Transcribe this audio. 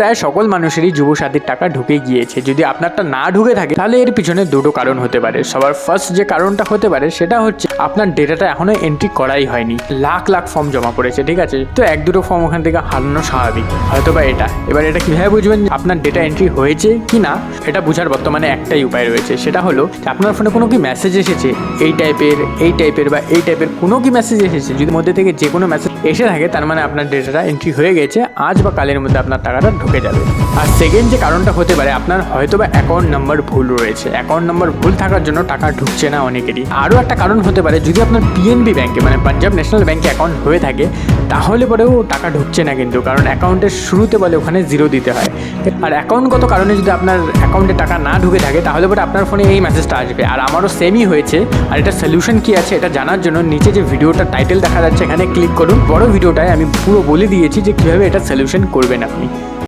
প্রায় সকল মানুষেরই যুবসাথীর টাকা ঢুকে গিয়েছে। যদি আপনারটা না ঢুকে থাকে তাহলে এর পিছনে দুটো কারণ হতে পারে। সবার ফার্স্ট যে কারণটা হতে পারে সেটা হচ্ছে আপনার ডেটাটা এখনো এন্ট্রি করাই হয়নি, লাখ লাখ ফর্ম জমা পড়েছে, ঠিক আছে? তো এক দুটো ফর্ম ওখান থেকে হারানো স্বাভাবিক, হয়তো বা এটা। এবার এটা কীভাবে বুঝবেন আপনার ডেটা এন্ট্রি হয়েছে কি না, এটা বোঝার বর্তমানে একটাই উপায় রয়েছে, সেটা হলো আপনার ফোনে কোনো কি মেসেজ এসেছে এই টাইপের বা এই টাইপের কোনো কি মেসেজ এসেছে। যদি মধ্যে থেকে যে কোনো মেসেজ এসে থাকে তার মানে আপনার ডেটাটা এন্ট্রি হয়ে গেছে, আজ বা কালের মধ্যে আপনার টাকাটা ঢুকে যাবে। আর সেকেন্ড যে কারণটা হতে পারে আপনার হয়তো বা অ্যাকাউন্ট নাম্বার ভুল রয়েছে। অ্যাকাউন্ট নাম্বার ভুল থাকার জন্য টাকা ঢুকছে না অনেকেরই। আরও একটা কারণ হতে পারে যদি আপনার পিএনবি ব্যাঙ্কে মানে পাঞ্জাব ন্যাশনাল ব্যাঙ্কে অ্যাকাউন্ট হয়ে থাকে তাহলে পরেও টাকা ঢুকছে না কিন্তু, কারণ অ্যাকাউন্টের শুরুতে বলে ওখানে 0 দিতে হয়। আর অ্যাকাউন্টগত কারণে যদি আপনার অ্যাকাউন্টে টাকা না ঢুকে থাকে তাহলে পরে আপনার ফোনে এই মেসেজটা আসবে। আর আমারও সেমই হয়েছে। আর এটা সলিউশন কী আছে এটা জানার জন্য নিচে যে ভিডিওটা টাইটেল দেখা যাচ্ছে এখানে ক্লিক করুন। বড় ভিডিওটায় আমি পুরো বলে দিয়েছি যে কীভাবে এটা সলিউশন করবেন আপনি।